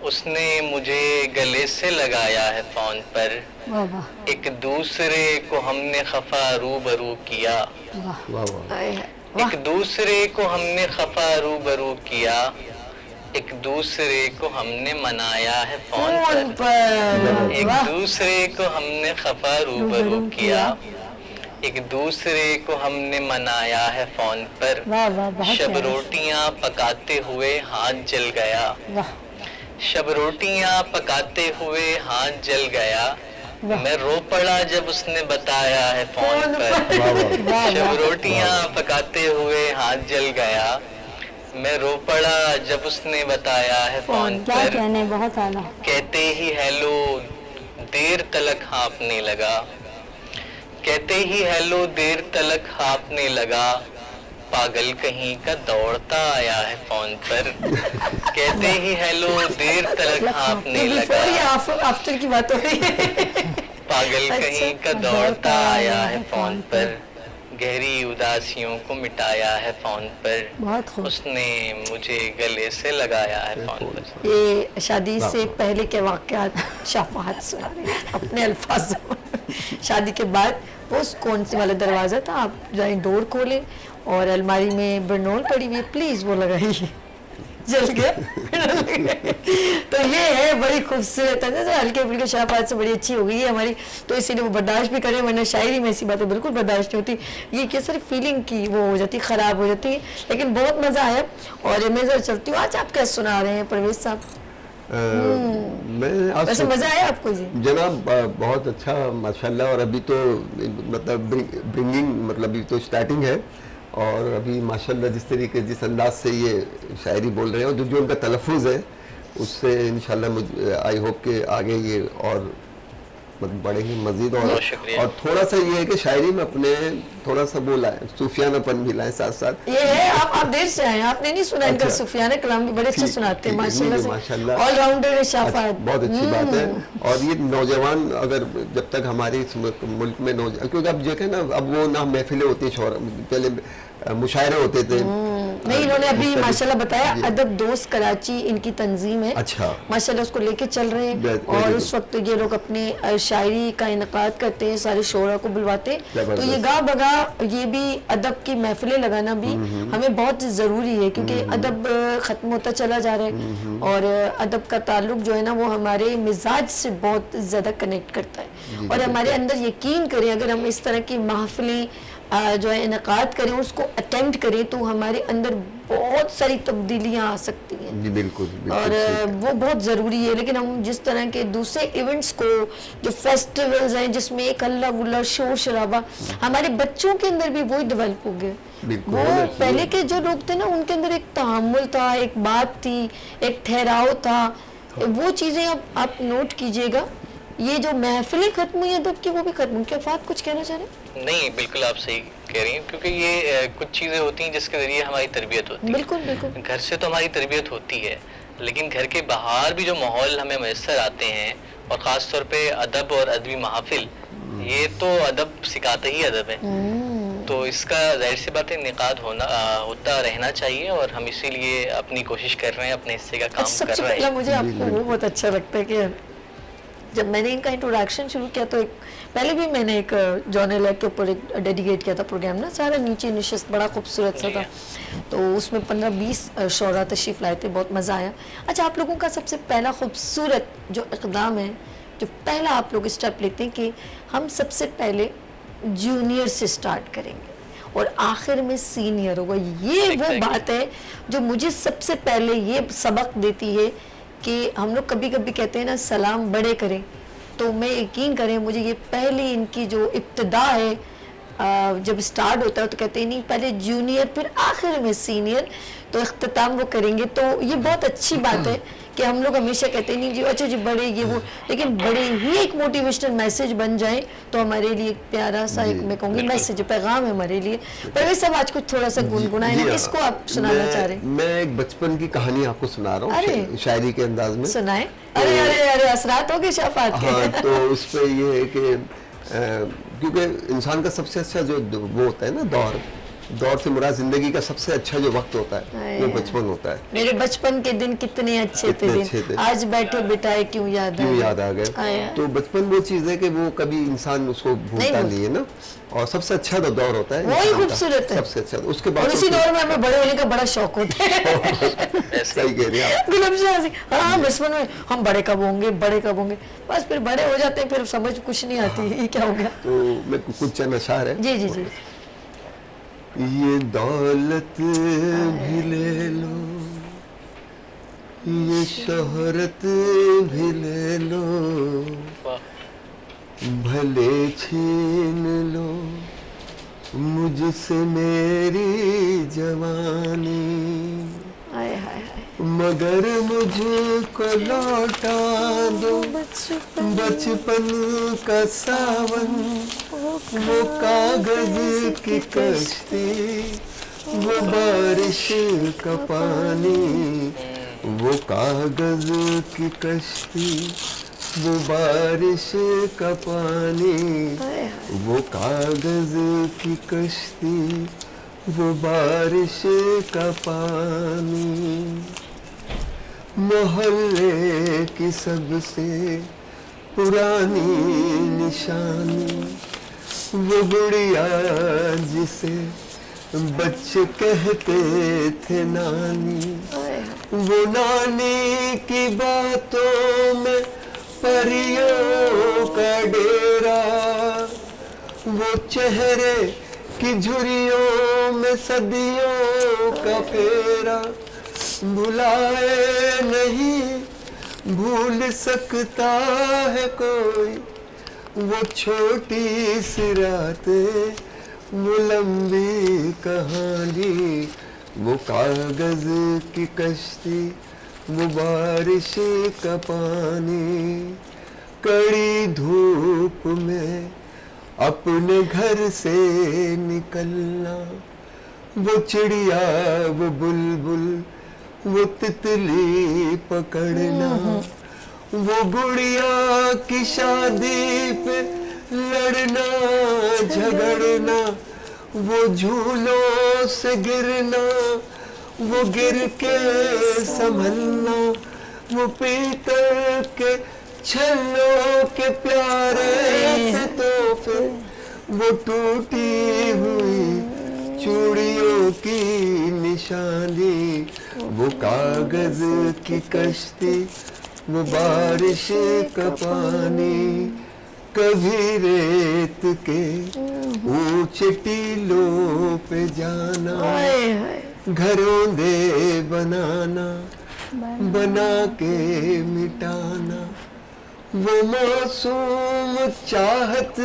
उसने मुझे गले से लगाया है फोन पर, वाह वाह एक दूसरे को हमने खफा रूबरू किया, वाह। वाह वाह, हाय, एक दूसरे को हमने खफा रूबरू किया, एक दूसरे को हमने मनाया है फोन फोन पर, पर, एक वाह। दूसरे को हमने खफा रूबरू किया, एक दूसरे को हमने मनाया है फोन पर, वाह वाह, बहुत शब प्यारा। रोटियां पकाते हुए हाथ जल गया, वाह शब रोटियां पकाते हुए हाथ जल गया, वाह। मैं रो पड़ा जब उसने बताया है फोन फोन पर, वाह वाह, वाह शब वाह। रोटियां पकाते हुए हाथ जल गया, मैं रो पड़ा जब उसने बताया है फोन क्या पर, कहने, बहुत आला। कहते ही हेलो देर तलक हाँपने लगा, कहते ही हेलो देर तलक हाँपने लगा, पागल कहीं का दौड़ता आया है फोन पर, कहते ही हेलो देर तलक हाँपने बिफोर या लगा, आफ्टर की बात हो रही है। पागल कहीं का दौड़ता आया है फोन पर, गहरी उदासियों को मिटाया है फोन पर, बहुत खूब। उसने मुझे गले से लगाया है फोन पर। ये शादी से पहले के वाकयात शाफात सुना रहे हैं अपने अल्फाजों में। शादी के बाद वो कौन से वाला दरवाज़ा था, आप जाए डोर खोलें और अलमारी में बर्नोल पड़ी हुई है, प्लीज़ वो लगाइए, जल गया। तो ये है बड़ी खूबसूरत है, तो हल्के फुल्के शाफात से बड़ी अच्छी हो गई है हमारी, तो इसीलिए वो बर्दाश्त भी करें, वरना शायरी में ऐसी बातें बिल्कुल बर्दाश्त नहीं होती। ये क्या सिर्फ फीलिंग की वो हो जाती, ख़राब हो जाती है। लेकिन बहुत मज़ा आया, और मैं जरा चलती हूँ, आज आप क्या सुना रहे हैं परवेज साहब? मैं आज वैसे मज़ा आया आपको जी? जनाब बहुत अच्छा माशाल्लाह, और अभी तो मतलब ब्रिंगिंग मतलब अभी तो स्टार्टिंग है, और अभी माशाल्लाह जिस अंदाज से ये शायरी बोल रहे हैं और जो उनका तलफ़ुज़ है, उससे इंशाल्लाह आई होप कि आगे ये और बढ़ेंगे मजीद। और बहुत शुक्रिया। और थोड़ा सा ये है कि शायरी में अपने थोड़ा सा वो लाए, सूफियानापन भी लाए साथ साथ। ये है, आप देर से आए, आपने नहीं सुना इनका अच्छा। सूफियाना कलाम भी बड़े अच्छे ठीक- सुनाते हैं ठीक है, माशाल्लाह नहीं, से, माशाल्लाह। ऑलराउंडर है अच्छा, शाफात। बहुत अच्छी बात है। और ये नौजवान अगर जब तक हमारे इस मुल्क में नौजवान, क्योंकि अब देखें ना, अब वो ना महफिलें होती हैं, पहले मुशायरे होते थे। नहीं, इन्होंने अभी मुख्तलिफ- माशाल्लाह बताया जी। अदब दोस्त कराची इनकी तंजीम है। अच्छा। माशाल्लाह उसको लेके चल रहे हैं। Very और good. उस वक्त ये लोग अपने शायरी का इनकाद करते हैं, सारे शोरा को बुलवाते हैं। तो जबरदस्त। ये गा बगा ये भी अदब की महफिलें लगाना भी हमें बहुत ज़रूरी है, क्योंकि अदब ख़त्म होता चला जा रहा है। और अदब का ताल्लुक जो है ना वो हमारे मिजाज से बहुत ज़्यादा कनेक्ट करता है। और हमारे अंदर यकीन करें, अगर हम इस तरह की महफिलें जो है इनकाद करें, उसको अटेम्प्ट करें, तो हमारे अंदर बहुत सारी तब्दीलियां आ सकती हैं। जी बिल्कुल, बिल्कुल और ठीक। वो बहुत ज़रूरी है। लेकिन हम जिस तरह के दूसरे इवेंट्स को, जो फेस्टिवल्स हैं जिसमें एक हल्ला गुल्ला शोर शराबा, हमारे बच्चों के अंदर भी वही डेवलप हो गया। बिल्कुल, वो होना चाहिए। पहले के जो लोग थे ना, उनके अंदर एक तहम्मुल था, एक बात थी, एक ठहराव था। वो चीज़ें अब आप नोट कीजिएगा। ये जो महफिलें खत्म हुई अदब की, वो भी खत्म हुई। क्या फात कुछ कहना चाह रहे हैं? नहीं, बिल्कुल आप सही कह रही हैं, क्योंकि ये कुछ चीज़ें होती हैं जिसके ज़रिए हमारी तरबियत होती है। बिल्कुल बिल्कुल। घर से तो हमारी तरबियत होती है, लेकिन घर के बाहर भी जो माहौल हमें मैसर आते हैं, और ख़ास तौर पे अदब और अदबी महफिल, ये तो अदब सिखाते ही अदब है। तो इसका जाहिर सी बात है निकाद होता रहना चाहिए, और हम इसीलिए अपनी कोशिश कर रहे हैं, अपने हिस्से का काम अच्छा, कर सबसे रहे पहला हैं। मुझे आपको वो बहुत अच्छा लगता है कि जब मैंने इनका इंट्रोडक्शन शुरू किया, तो एक पहले भी मैंने एक जॉनल के ऊपर एक डेडिकेट किया था प्रोग्राम ना, सारा नीचे निशस्त बड़ा खूबसूरत सा था। तो उसमें 15-20 शौरा तशरीफ लाए थे, बहुत मज़ा आया। अच्छा, आप लोगों का सबसे पहला खूबसूरत जो इक़दाम है, जो पहला आप लोग स्टेप लेते हैं कि हम सबसे पहले जूनियर से स्टार्ट करेंगे और आखिर में सीनियर होगा, ये वो Exactly. बात है जो मुझे सबसे पहले ये सबक देती है कि हम लोग कभी कभी कहते हैं ना सलाम बड़े करें, तो मैं यकीन करें मुझे ये पहले इनकी जो इब्तिदा है, जब स्टार्ट होता है तो कहते हैं नहीं पहले जूनियर फिर आखिर में सीनियर, तो इख्तिताम वो करेंगे। तो ये बहुत अच्छी बात है कि हम लोग हमेशा कहते हैं नहीं जी अच्छा जी बड़े ये वो, लेकिन बड़े ही एक मोटिवेशनल मैसेज बन जाए तो हमारे लिए एक प्यारा सा एक मैं कहूँगी मैसेज पैगाम है हमारे लिए। पर वैसे अब आज कुछ थोड़ा सा गुनगुनाए जी ना, हाँ, इसको आप सुनाना चाह रहे हैं? मैं एक बचपन की कहानी आपको सुना रहा अरे। हूँ शायरी के अंदाज में। सुनाए। अरे अरे अरे असरात हो गए शफात के। हाँ, तो उस पे ये है कि क्योंकि इंसान का सबसे अच्छा जो वो होता है ना दौर से मुराद जिंदगी का सबसे अच्छा जो वक्त होता है वो बचपन होता है। मेरे बचपन के दिन कितने अच्छे थे कितने अच्छे थे। दिन, आज बैठे बिठाए क्यों याद क्यों याद आ आया। गए। तो बचपन वो चीज है कि वो कभी इंसान उसको भूलता नहीं नहीं है ना, और सबसे अच्छा तो दौर होता है वही इंसान का, खूबसूरत है। सबसे अच्छा। उसके बाद और तो उसी फिर- दौर में हमें बड़े होने का बड़ा शौक होता है। सही कह रही हैं आप। गुलाम शाह जी, हाँ बचपन में हम बड़े कब होंगे बड़े कब होंगे, बस फिर बड़े हो जाते हैं फिर समझ कुछ नहीं आती ये क्या हो गया। तो मैं कुछ चंद अशार है। जी जी जी। ये दौलत भी ले लो, ये शोहरत भी ले लो, वाह, भले छीन लो मुझसे मेरी जवानी, हाय हाय हाय। मगर मुझको लौटा दो बचपन का सावन, वो कागज की कश्ती, वो बारिश का पानी, वो कागज की कश्ती, वो बारिश का पानी, वो कागज की कश्ती, वो बारिश का पानी, मोहल्ले की सबसे पुरानी निशानी, वो गुड़िया जिसे बच्चे कहते थे नानी, वो नानी की बातों में परियों का डेरा, वो चेहरे की झुर्रियों में सदियों का फेरा, भुलाए नहीं भूल सकता है कोई वो छोटी सी रातें, वो लंबी कहानी, वो कागज की कश्ती, वो बारिश का पानी, कड़ी धूप में अपने घर से निकलना, वो चिड़िया वो बुलबुल वो तितली पकड़ना, वो गुड़िया की शादी पे लड़ना झगड़ना, वो झूलों से गिरना, वो गिर के संभलना, वो पीतल के छल्लों के प्यारे से तोहफे, वो टूटी हुई चूड़ियों की निशानी, वो कागज की कश्ती, वो बारिश का पानी, कभी रेत के ऊंचे टीलों पे जाना, हाय हाय घरों दे बनाना, बना के मिटाना, वो मासूम चाहत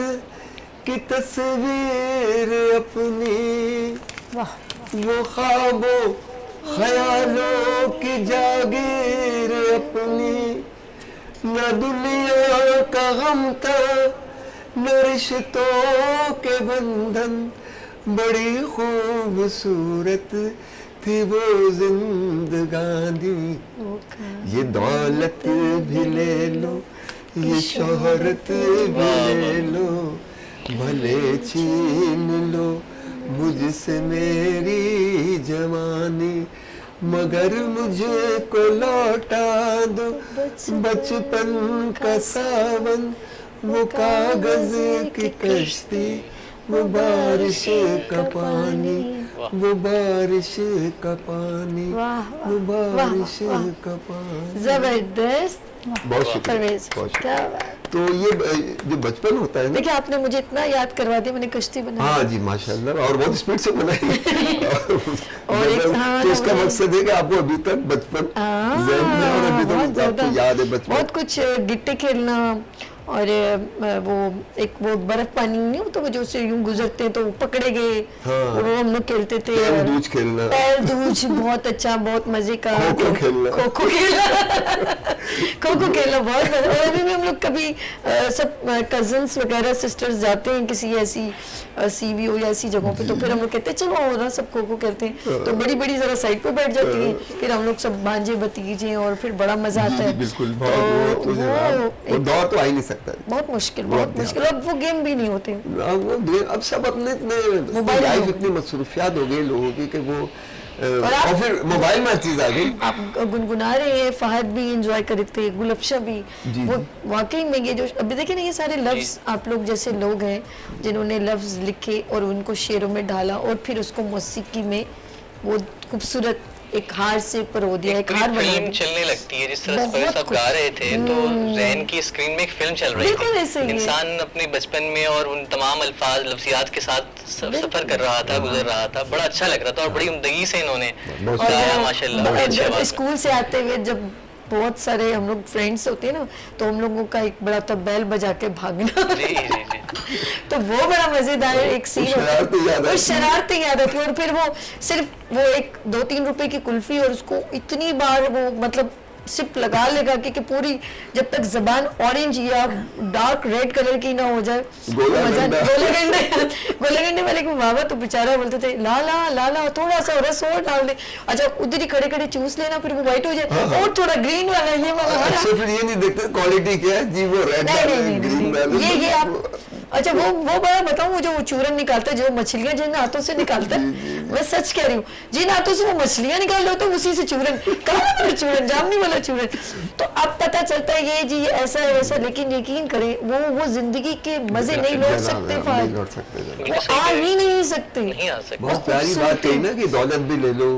की तस्वीर अपनी, वाह वो ख्वाबों ख्यालों की जागीर अपनी, न दुनिया का गम था न रिश्तों के बंधन, बड़ी खूबसूरत थी वो जिंदगानी, ये दौलत भी ले लो ये शोहरत भी ले लो, भले छीन लो मुझसे मेरी जवानी, मगर मुझे को लौटा दो बचपन का सावन, वो कागज की कश्ती, वो बारिश का पानी, वो बारिश का पानी, वाह, वो बारिश वाह, वाह। का पानी। जबरदस्त बहुत शुक्रिया, परवेज, बहुत क्या शुक्रिया। बात। तो ये जो बचपन होता है ना, देखिए आपने मुझे इतना याद करवा दिया, मैंने कश्ती बनाई। हाँ जी माशाल्लाह, और बहुत स्पीड से बनाई। और एक हाँ, तो इसका वो- मकसद है कि आपको अभी तक बचपन ज़हन में, और अभी बहुत तक ज्यादा आपको याद है बचपन। बहुत कुछ गिट्टे खेलना, और वो एक वो बर्फ पानी नहीं होता वो जो से यूं गुजरते हैं तो वो पकड़े गए, हाँ। वो हम लोग खेलते थे। पैर और दूज खेलना, पैर दूज बहुत अच्छा, बहुत मजे का। खो-खो खेलना। खो-खो खेलना खो-खो खेलना बहुत मजा। और अभी भी हम लोग कभी सब कजन्स वगैरह सिस्टर्स जाते हैं किसी ऐसी सीवी हो या ऐसी जगहों पे, तो फिर हम लोग कहते हैं चलो और ना सब खो-खो खेलते हैं, तो बड़ी बड़ी जरा साइड पे बैठ जाती है, फिर हम लोग सब भांजे भतीजे, और फिर बड़ा मजा आता है। बिल्कुल, तो बहुत वो एक दौर तो आ ही नहीं सकता। बहुत मुश्किल, बहुत बहुत मुश्किल। अब वो गेम भी नहीं होते। अब सब अपने मोबाइल लाइफ में। इतनी मसरूफियात हो गई लोगों की कि वो आप- और फिर मोबाइल में हर चीज आ गई। आप गुनगुना रहे हैं, फहद भी एंजॉय कर रहे थे, गुलफशा भी, जी, वो जी। वाकई में ये जो अभी देखिए ना, ये सारे लफ्ज आप लोग जैसे लोग हैं जिन्होंने लफ्ज लिखे और उनको शेरों में डाला, और फिर उसको मौसीकी में वो खूबसूरत एक हार से परो दिया, एक हार बना फिल्म दिया। चलने लगती है, जिस तरह बहुत से साहब कुछ। गा रहे थे तो जहन की स्क्रीन में एक फिल्म चल रही बिल्कुल ऐसे थी, ही है। इंसान अपने बचपन में और उन तमाम अल्फाज लफ्जियात के साथ सफर कर रहा था, गुजर रहा था, बड़ा अच्छा लग रहा था, और बड़ी उमदगी से इन्होंने बहुत गाया माशाल्लाह, बड़ी अच्छी जब आवाज़ में। स्कूल से आते हुए जब बहुत सारे हम लोग फ्रेंड्स होते हैं ना, तो हम लोगों का एक बड़ा था बैल बजा के भागना। जी जी जी तो वो बड़ा मजेदार एक सीन होता है। शरारतें याद वो आती हैं। शरारतें याद आती हैं, और फिर वो सिर्फ वो एक 2-3 रुपए की कुल्फी, और उसको इतनी बार वो मतलब सिप लगा लेगा कि पूरी जब तक जबान ऑरेंज या डार्क रेड कलर की ना हो जाए, गोला मजा। गंडा। गोले गंडे वाले के बाबा तो बेचारा बोलते थे लाला लाला थोड़ा सा रस और डाल दे, अच्छा उधर ही खड़े खड़े चूस लेना, फिर वो व्हाइट हो जाए, और थोड़ा ग्रीन वाला ये वाला हरा। अच्छा फिर ये नहीं देखते क्वालिटी क्या है जी, वो रेड नहीं ग्रीन वाले ये आप अच्छा वो बड़ा बताऊं, वो जो चूरन निकालता है, जो मछलियां जिन हाथों से निकालता है, मैं सच कह रही हूँ, जिन हाथों से वो मछलियां निकाल रहे होते हैं उसी से चूरन, कहाँ वाला चूरन, जामनी वाला चूरन। तो अब पता चलता है ये जी ये ऐसा है वैसा, लेकिन यकीन करें वो जिंदगी के मजे नहीं लौट सकते, नहीं फायद लौट सकते जरा। वो आ ही नहीं सकते, नहीं आ सकते। बहुत प्यारी बात कही ना कि दौलत भी ले लो,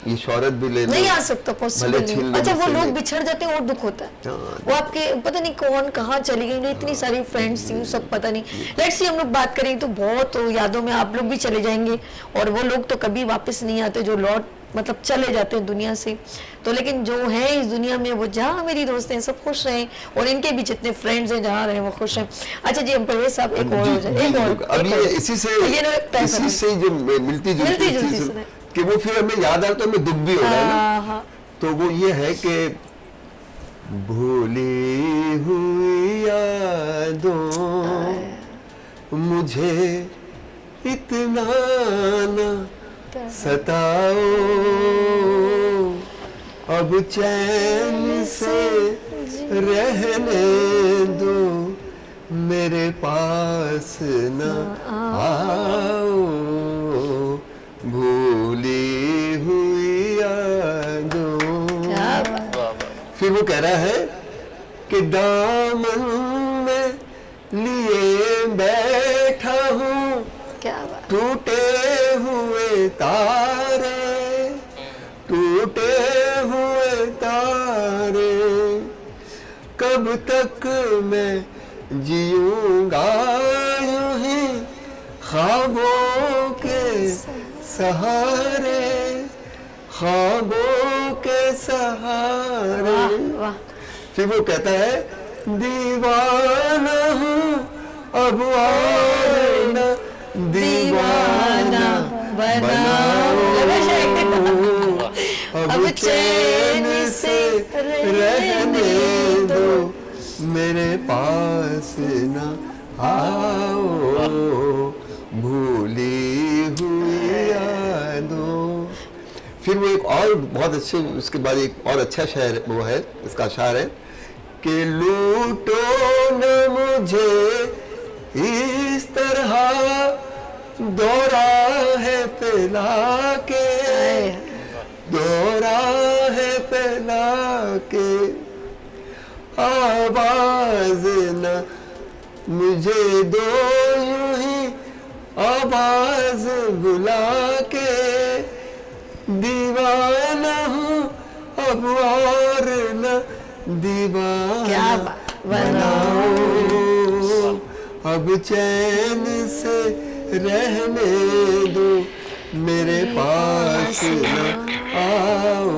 ये शोहरत भी ले लो, नहीं आ सकता, पॉसिबल भले छीन नहीं। लो अच्छा वो मुझसे लोग नहीं। बिछड़ जाते हैं और दुख होता है, हाँ। वो आपके पता नहीं कौन कहाँ चली गई, इतनी सारी फ्रेंड्स थी सब पता नहीं। लेट्स सी हम लोग बात करें तो बहुत यादों में आप लोग भी चले जाएंगे, और वो लोग तो कभी वापस नहीं आते जो लौट मतलब चले जाते हैं दुनिया से, तो लेकिन जो है इस दुनिया में वो जहाँ मेरी दोस्त हैं सब खुश रहें, और इनके भी जितने फ्रेंड्स हैं जहाँ रहे वो खुश हैं। अच्छा जी हम परवेज साहब एक और हो जाए, एक और अब एक ये और। इसी से ये ना तय इसी करें। से जो मिलती जुलती मिलती-जुलती चीज सुनाए। कि वो फिर हमें याद आ तो हमें दुख भी हो रहा है ना, हाँ, तो वो ये है कि भूली हुई यादों मुझे इतना न सताओ, अब चैन से रहने दो, मेरे पास न आओ, भूली हुई यादों। फिर वो कह रहा है कि दामन में लिए बैठा हूँ, क्या बात। टूटे हुए तारे, टूटे हुए तारे, कब तक मैं जीऊंगा यूं ही ख्वाबों के सहारे, ख्वाबों के सहारे। वाह। फिर वो कहता है दीवाना हूँ अब और न दीवाना बनाओ, अब चैन से रहने दो, मेरे पास न आओ, भूली हुई यादों। फिर वो एक और बहुत अच्छे, उसके बाद एक और अच्छा शेर वो है, इसका अशार है कि लूटो न मुझे इस तरह दौरा है पिला के, दौरा है पिला के, आवाज न मुझे दो यूं ही आवाज बुला के, दीवाना हूँ अब और न दीवाना बनाओ, अब चैन से रहने दो, मेरे पास न आओ,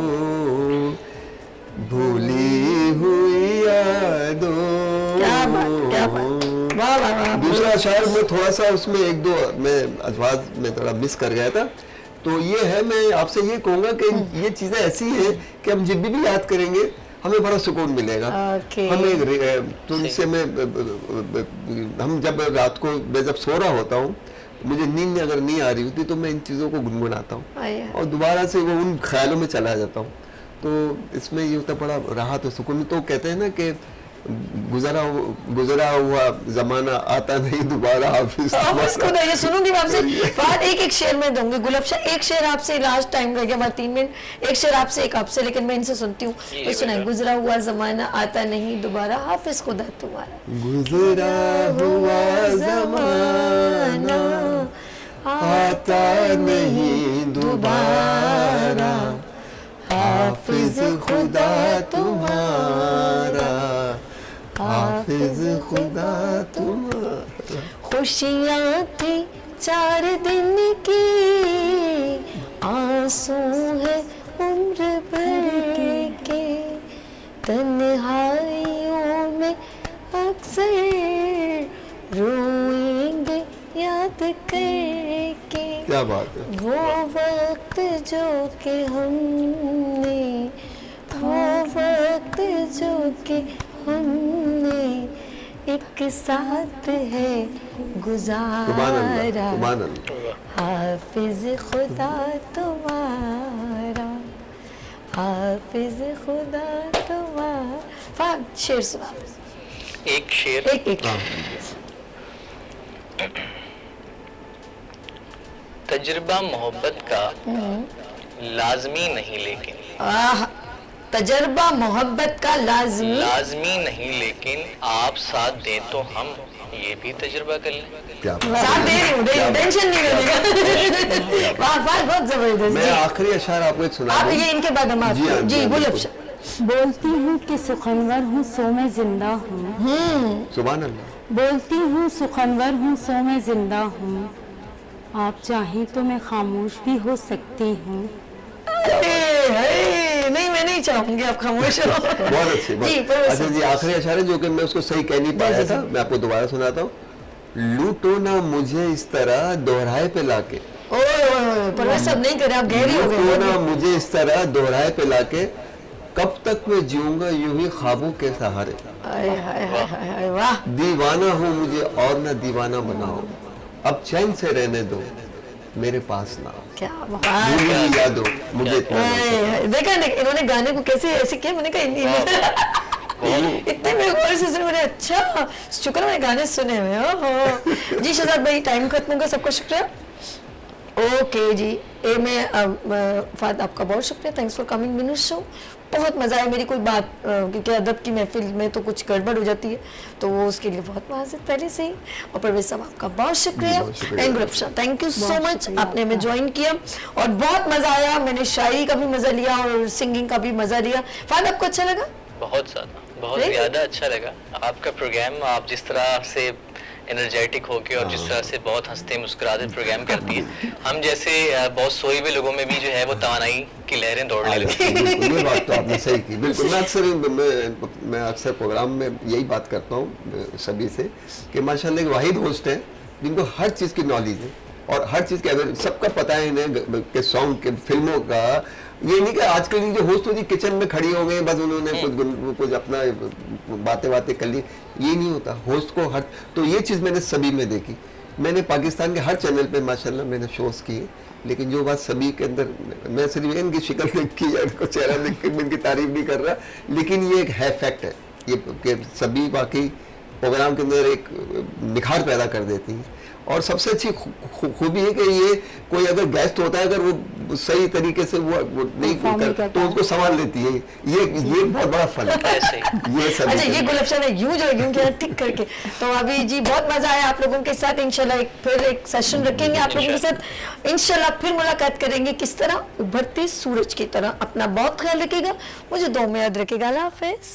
भूली हुई यादों। क्या बात, क्या बात। वाह वाह वाह। दूसरा अशार में थोड़ा सा उसमें एक दो मैं अल्फाज में थोड़ा मिस कर गया था, तो ये है, मैं आपसे ये कहूँगा कि ये चीज़ें ऐसी हैं कि हम जब भी याद करेंगे हमें बड़ा सुकून मिलेगा। हमें तो इससे मैं हम जब रात को मैं जब सो रहा होता हूँ, मुझे नींद अगर नहीं आ रही होती तो मैं इन चीज़ों को गुनगुनाता हूँ और दोबारा से वो उन ख्यालों में चला जाता हूँ, तो इसमें ये होता बड़ा राहत और सुकून। तो कहते हैं ना कि गुजरा हुआ जमाना आता नहीं दोबारा, हाफिज ये सुनूंगी मैं आपसे। बात एक एक शेर में दूंगी। गुलाब शाह, एक शेर आपसे, लास्ट टाइम रह गया हमारे 3 मिनट, एक शेर आपसे एक आपसे, लेकिन मैं इनसे सुनती हूँ। तो सुनाए, गुजरा हुआ जमाना आता नहीं दोबारा, हाफिज खुदा तुम्हारा। गुजरा हुआ जमाना आता नहीं दोबारा, हाफिज खुदा तुम्हारा, हाफिज खुदा तुम्हारा। खुशियाँ थी 4 दिन की, आंसू है उम्र भर के, तन्हाइयों में अक्सर रोएंगे याद करके। क्या बात है। वो वक्त जो कि हमने, वो वक्त जो कि हमने एक साथ है गुजारा, हाफिज खुदा तुम्हारा, हाफिज खुदा तुम्हारा। शेर सुना। एक शेर, एक तजुर्बा मोहब्बत का लाजमी नहीं लेकिन, तजर्बा मोहब्बत का लाजमी नहीं, लेकिन आप साथ दें तो हम ये भी तजुर्बा कर लें। साथ दे रही हूँ, टेंशन नहीं करेगा। वाह वाह, बहुत जबरदस्त। मैं आखिरी अशार आपको एक सुना आप ये इनके बाद हम जी गुलाब शाह। बोलती हूँ कि सुखनवर हूँ सो मैं जिंदा हूँ, सुभान अल्लाह। बोलती हूँ सुखनवर हूँ सो मैं जिंदा हूँ, आप चाहें तो मैं खामोश भी हो सकती हूँ। नहीं, मैं नहीं चाहूंगी आप खामोश हो। बहुत अच्छी अच्छा जी, आखिरी अशार है जो कि मैं उसको सही कह नहीं पाया था, मैं आपको दोबारा सुनाता हूँ। लूटो ना मुझे इस तरह दोहराए पे लाके, पर वह सब नहीं करे, आप गहरी हो गए। लूटो ना मुझे इस तरह दोहराए पे लाके, कब तक मैं जीऊंगा यूं ही ख्वाबों के सहारे, हाय हाय हाय हाय हाय, वाह दीवाना हूँ मुझे और ना दीवाना बनाओ, अब चैन से रहने दो मेरे पास ना, क्या बात भूली हुई यादों मुझे इतना ना हाय, हाय। देखा नहीं इन्होंने गाने को कैसे ऐसे किया, मैंने कहा इतने में गौर से सुने, मैंने अच्छा शुक्र है मैंने गाने सुने हुए। ओहो जी शहजाद भाई, टाइम खत्म होगा, सबका शुक्रिया। ओके जी, फाद आपका बहुत शुक्रिया, thanks for coming minute show, बहुत मज़ा आया। मेरी कोई बात क्योंकि अदब की महफिल में तो कुछ गड़बड़ हो जाती है, तो वो उसके लिए बहुत माज़रत पहले से ही। और परवेज साहब आपका बहुत शुक्रिया, and good afternoon, thank you so much, आपने हमें ज्वाइन किया और बहुत मज़ा आया। मैंने शायरी का भी मज़ा लिया और सिंगिंग का भी मज़ा लिया। फाद आपको अच्छा लगा? बहुत ज़्यादा, बहुत Really? ज़्यादा अच्छा लगा आपका प्रोग्राम। आप जिस तरह से एनर्जेटिक होके और जिस तरह से बहुत हंसते मुस्कुराते प्रोग्राम करती है, हम जैसे बहुत सोए हुए लोगों में भी जो है वो तवानाई की लहरें दौड़ने लगती हैं। बिल्कुल, ये बात तो आपने सही की। बिल्कुल, मैं अक्सर प्रोग्राम में यही बात करता हूँ सभी से कि माशाल्लाह एक वाहिद होस्ट है जिनको हर चीज़ की नॉलेज है और हर चीज़ के सबका पता है इन्हें के सॉन्ग के फिल्मों का। ये नहीं कि आजकल की जो होस्ट होती किचन में खड़ी हो गई, बस उन्होंने कुछ अपना बातें कर ली, ये नहीं होता। होस्ट को हर, तो ये चीज़ मैंने सभी में देखी। मैंने पाकिस्तान के हर चैनल पे माशाल्लाह मैंने शोज किए, लेकिन जो बात सभी के अंदर, मैं सिर्फ इनकी शक्ल देख के या इनको चेहरा देख के इनकी तारीफ नहीं कर रहा, लेकिन ये एक है फैक्ट है ये कि सभी वाकई प्रोग्राम के अंदर एक निखार पैदा कर देती हैं। और सबसे अच्छी खूबी है कि ये कोई अगर गेस्ट होता है, अगर वो सही तरीके से वो नहीं कर तो उसको संभाल लेती है। ये बहुत बड़ा फन है। ये सब अच्छा, ये गुलशन है यूं जो यूं किया टिक करके। तो अभी जी बहुत मजा आया आप लोगों के साथ। इंशाल्लाह फिर एक सेशन रखेंगे आप लोगों के साथ, इंशाल्लाह फिर मुलाकात करेंगे किस तरह, उभरते सूरज की तरह। अपना बहुत ख्याल रखिएगा, मुझे दुआ में याद रखिएगा। अल्लाह हाफिज।